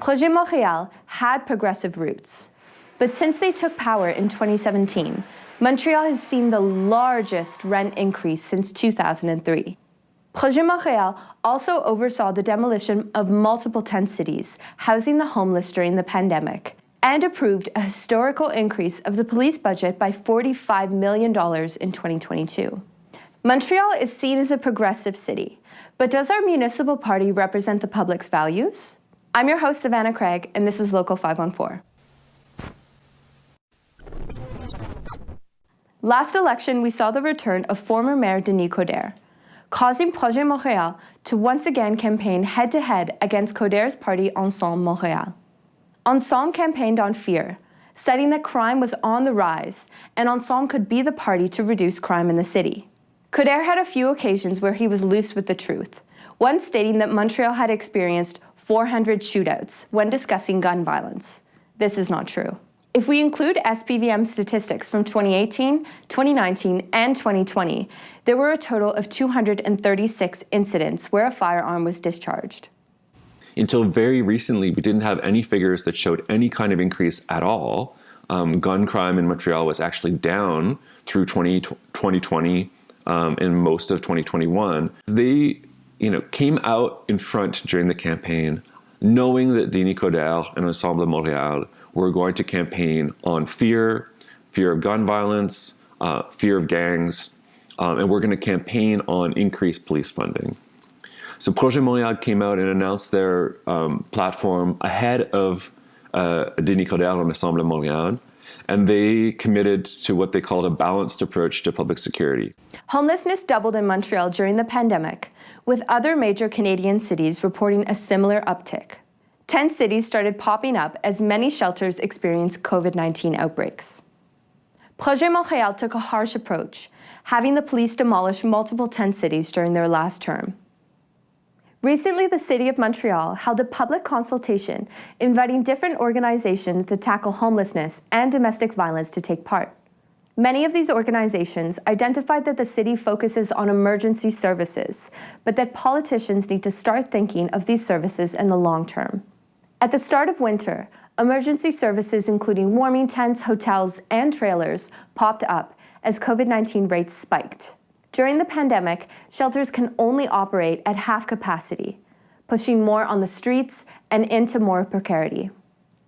Projet Montreal had progressive roots. But since they took power in 2017, Montreal has seen the largest rent increase since 2003. Projet Montreal also oversaw the demolition of multiple tent cities, housing the homeless during the pandemic, and approved a historical increase of the police budget by $45 million in 2022. Montreal is seen as a progressive city, but does our municipal party represent the public's values? I'm your host, Savannah Craig, and this is Local 514. Last election, we saw the return of former Mayor Denis Coderre, causing Projet Montreal to once again campaign head-to-head against Coderre's party Ensemble Montréal. Ensemble campaigned on fear, citing that crime was on the rise, and Ensemble could be the party to reduce crime in the city. Coderre had a few occasions where he was loose with the truth, one stating that Montreal had experienced 400 shootouts when discussing gun violence. This is not true. If we include SPVM statistics from 2018, 2019, and 2020, there were a total of 236 incidents where a firearm was discharged. Until very recently, we didn't have any figures that showed any kind of increase at all. Gun crime in Montreal was actually down through 2020 and most of 2021. They came out in front during the campaign, knowing that Denis Coderre and Ensemble Montréal were going to campaign on fear of gun violence, fear of gangs, and we're going to campaign on increased police funding. So Projet Montreal came out and announced their platform ahead of Denis Coderre and Ensemble Montréal, and they committed to what they called a balanced approach to public security. Homelessness doubled in Montreal during the pandemic, with other major Canadian cities reporting a similar uptick. 10 cities started popping up as many shelters experienced COVID-19 outbreaks. Projet Montréal took a harsh approach, having the police demolish multiple tent cities during their last term. Recently, the City of Montreal held a public consultation inviting different organizations that tackle homelessness and domestic violence to take part. Many of these organizations identified that the city focuses on emergency services, but that politicians need to start thinking of these services in the long term. At the start of winter, emergency services including warming tents, hotels, and trailers popped up as COVID-19 rates spiked. During the pandemic, shelters can only operate at half capacity, pushing more on the streets and into more precarity.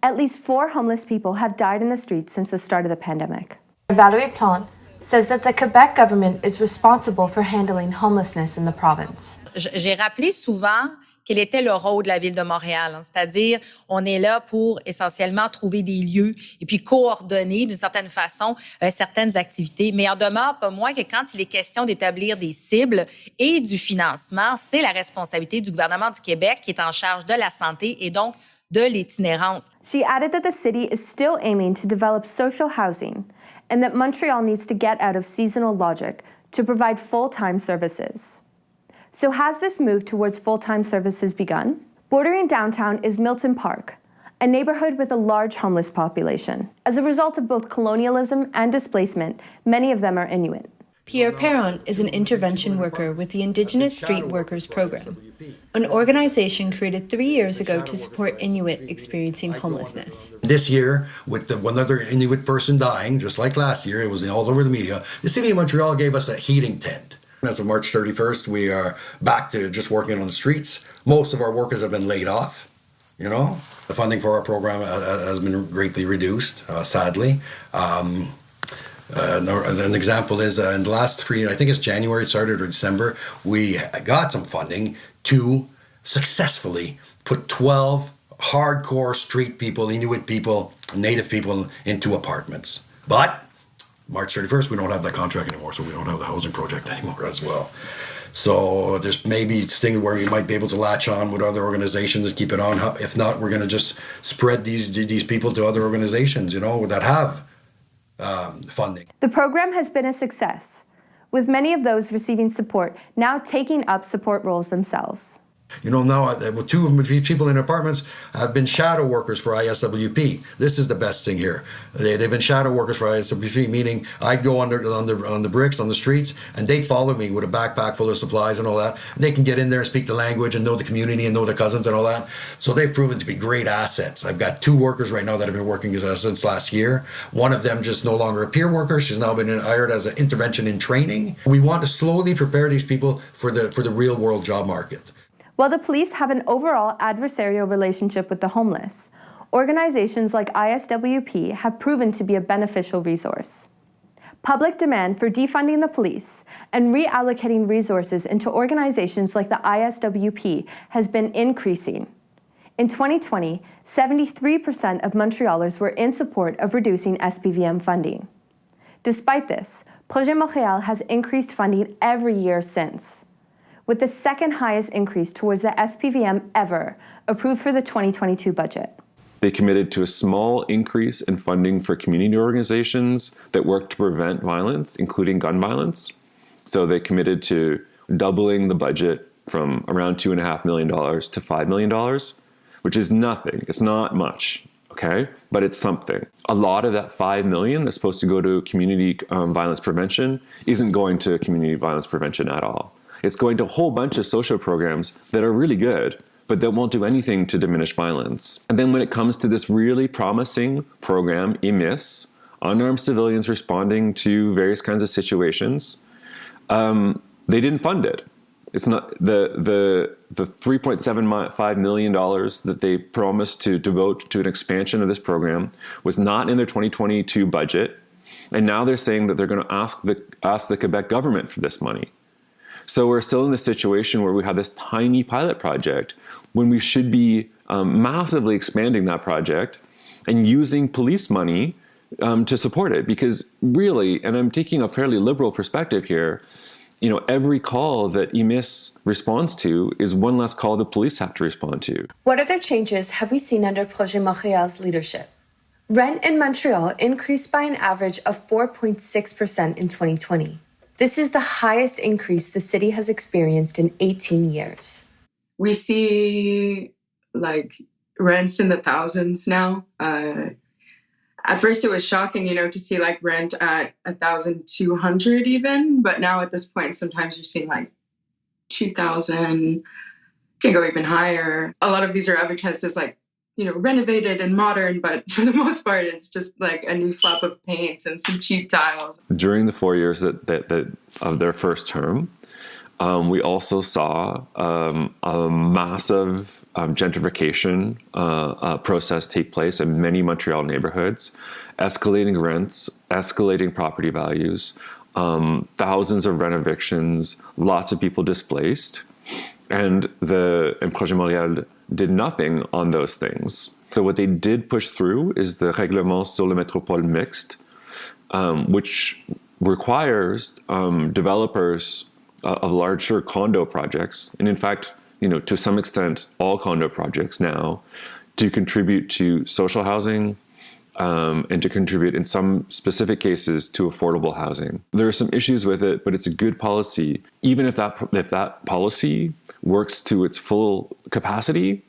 At least 4 homeless people have died in the streets since the start of the pandemic. Valérie Plante says that the Quebec government is responsible for handling homelessness in the province. J'ai rappelé souvent quel était le rôle de la Ville de Montréal. C'est-à-dire, on est là pour essentiellement trouver des lieux et puis coordonner d'une certaine façon certaines activités. Mais il en demeure pas moins que quand il est question d'établir des cibles et du financement, c'est la responsabilité du gouvernement du Québec qui est en charge de la santé et donc de l'itinérance. She added that the city is still aiming to develop social housing and that Montreal needs to get out of seasonal logic to provide full-time services. So has this move towards full-time services begun? Bordering downtown is Milton Park, a neighborhood with a large homeless population. As a result of both colonialism and displacement, many of them are Inuit. Pierre Perron is an intervention worker with the Indigenous Street Workers Program, an organization created 3 years ago to support Inuit experiencing homelessness. This year, with one other Inuit person dying, just like last year, it was all over the media, the City of Montreal gave us a heating tent. As of March 31st, we are back to just working on the streets. Most of our workers have been laid off. The funding for our program has been greatly reduced, sadly. An example is in the last 3, I think it's January, it started, or December, we got some funding to successfully put 12 hardcore street people, Inuit people, Native people into apartments. But March 31st, we don't have that contract anymore, so we don't have the housing project anymore as well. So there's maybe things where you might be able to latch on with other organizations and keep it on. If not, we're going to just spread these people to other organizations, that have funding. The program has been a success, with many of those receiving support now taking up support roles themselves. You know, now two of the people in apartments have been shadow workers for ISWP. This is the best thing here. They've been shadow workers for ISWP, meaning I'd go on the bricks, on the streets, and they'd follow me with a backpack full of supplies and all that. And they can get in there and speak the language and know the community and know their cousins and all that. So they've proven to be great assets. I've got 2 workers right now that have been working since last year. One of them just no longer a peer worker. She's now been hired as an intervention in training. We want to slowly prepare these people for the real world job market. While the police have an overall adversarial relationship with the homeless, organizations like ISWP have proven to be a beneficial resource. Public demand for defunding the police and reallocating resources into organizations like the ISWP has been increasing. In 2020, 73% of Montrealers were in support of reducing SPVM funding. Despite this, Projet Montreal has increased funding every year since, with the second highest increase towards the SPVM ever approved for the 2022 budget. They committed to a small increase in funding for community organizations that work to prevent violence, including gun violence. So they committed to doubling the budget from around $2.5 million to $5 million, which is nothing. It's not much, okay? But it's something. A lot of that $5 million that's supposed to go to community violence prevention isn't going to community violence prevention at all. It's going to a whole bunch of social programs that are really good, but that won't do anything to diminish violence. And then when it comes to this really promising program, EMIS, unarmed civilians responding to various kinds of situations, they didn't fund it. It's not the $3.75 million that they promised to devote to an expansion of this program was not in their 2022 budget, and now they're saying that they're going to ask the Quebec government for this money. So we're still in the situation where we have this tiny pilot project when we should be massively expanding that project and using police money to support it. Because really, and I'm taking a fairly liberal perspective here, you know, every call that EMIS responds to is one less call the police have to respond to. What other changes have we seen under Projet Montreal's leadership? Rent in Montreal increased by an average of 4.6% in 2020. This is the highest increase the city has experienced in 18 years. We see like rents in the thousands now. At first it was shocking, you know, to see like rent at 1,200 even, but now at this point, sometimes you're seeing like 2,000, can go even higher. A lot of these are advertised as like, you know, renovated and modern, but for the most part, it's just like a new slap of paint and some cheap tiles. During the 4 years that of their first term, we also saw a massive gentrification process take place in many Montreal neighborhoods, escalating rents, escalating property values, thousands of rent evictions, lots of people displaced. And Projet Montréal did nothing on those things. So what they did push through is the Règlement sur la métropole mixte, which requires developers of larger condo projects, and in fact, you know, to some extent, all condo projects now, to contribute to social housing and to contribute in some specific cases to affordable housing. There are some issues with it, but it's a good policy. Even if that policy works to its full capacity,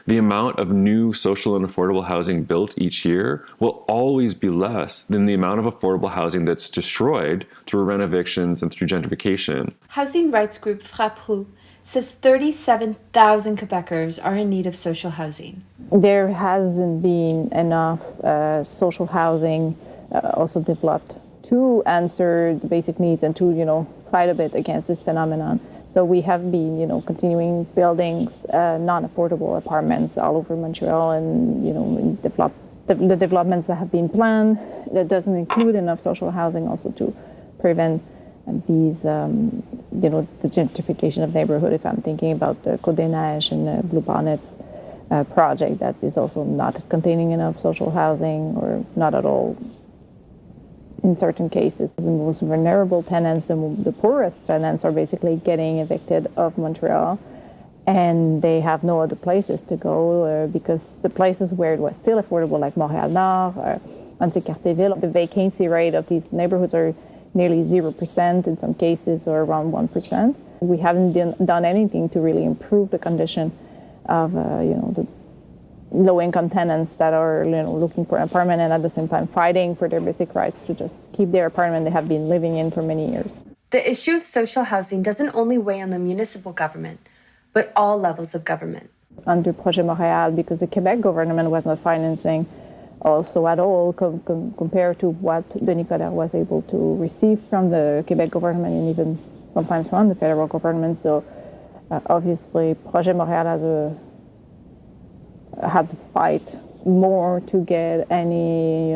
the amount of new social and affordable housing built each year will always be less than the amount of affordable housing that's destroyed through rent evictions and through gentrification. Housing rights group Frappru says 37,000 Quebecers are in need of social housing. There hasn't been enough social housing also developed to answer the basic needs and to, you know, fight a bit against this phenomenon. So we have been, you know, continuing buildings, non-affordable apartments all over Montreal, and, you know, the developments that have been planned, that doesn't include enough social housing also to prevent these, you know, the gentrification of neighborhood. If I'm thinking about the Côte des Neiges and the Blue Bonnets project, that is also not containing enough social housing, or not at all. In certain cases, the most vulnerable tenants, the poorest tenants, are basically getting evicted of Montreal, and they have no other places to go because the places where it was still affordable, like Montréal Nord or Antiquartier-Ville, the vacancy rate of these neighborhoods are nearly 0% in some cases, or around 1%. We haven't done anything to really improve the condition of the low-income tenants that are looking for an apartment and at the same time fighting for their basic rights to just keep their apartment they have been living in for many years. The issue of social housing doesn't only weigh on the municipal government, but all levels of government. Under Projet Montreal, because the Quebec government was not financing also at all compared to what Denis Coderre was able to receive from the Quebec government and even sometimes from the federal government. So obviously Projet Montreal had to fight more to get any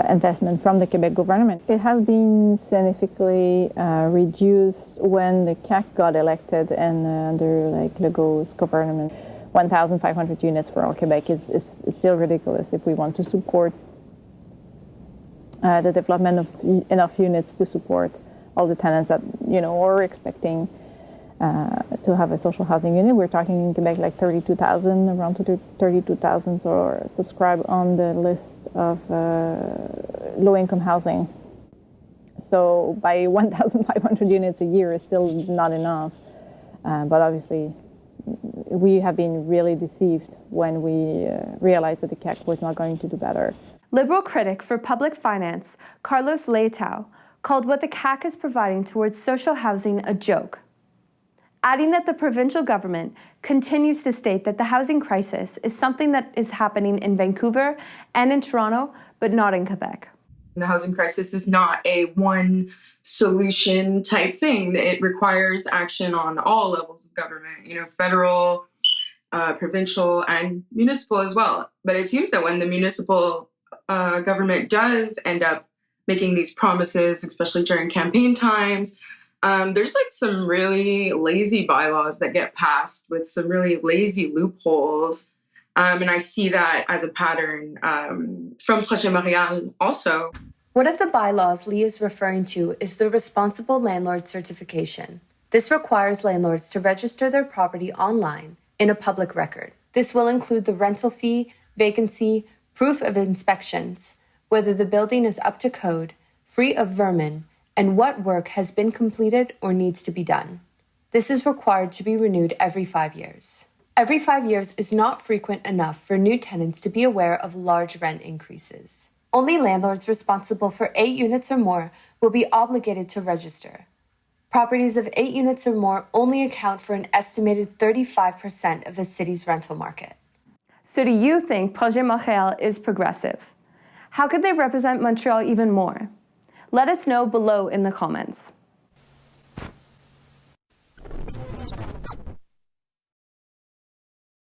investment from the Quebec government. It has been significantly reduced when the CAQ got elected and under Legault's government. 1,500 units for all Quebec is still ridiculous if we want to support the development of enough units to support all the tenants that are expecting to have a social housing unit. We're talking in Quebec like 32,000, around 32,000 are subscribed on the list of low-income housing. So by 1,500 units a year is still not enough. But obviously, we have been really deceived when we realized that the CAQ was not going to do better. Liberal critic for public finance, Carlos Leitao, called what the CAQ is providing towards social housing a joke, adding that the provincial government continues to state that the housing crisis is something that is happening in Vancouver and in Toronto, but not in Quebec. The housing crisis is not a one solution type thing. It requires action on all levels of government, federal, provincial, and municipal as well. But it seems that when the municipal government does end up making these promises, especially during campaign times, there's some really lazy bylaws that get passed with some really lazy loopholes. And I see that as a pattern from Projet Montreal also. One of the bylaws Lee is referring to is the Responsible Landlord Certification. This requires landlords to register their property online in a public record. This will include the rental fee, vacancy, proof of inspections, whether the building is up to code, free of vermin, and what work has been completed or needs to be done. This is required to be renewed every 5 years. Every 5 years is not frequent enough for new tenants to be aware of large rent increases. Only landlords responsible for 8 units or more will be obligated to register. Properties of 8 units or more only account for an estimated 35% of the city's rental market. So do you think Projet Montreal is progressive? How could they represent Montreal even more? Let us know below in the comments.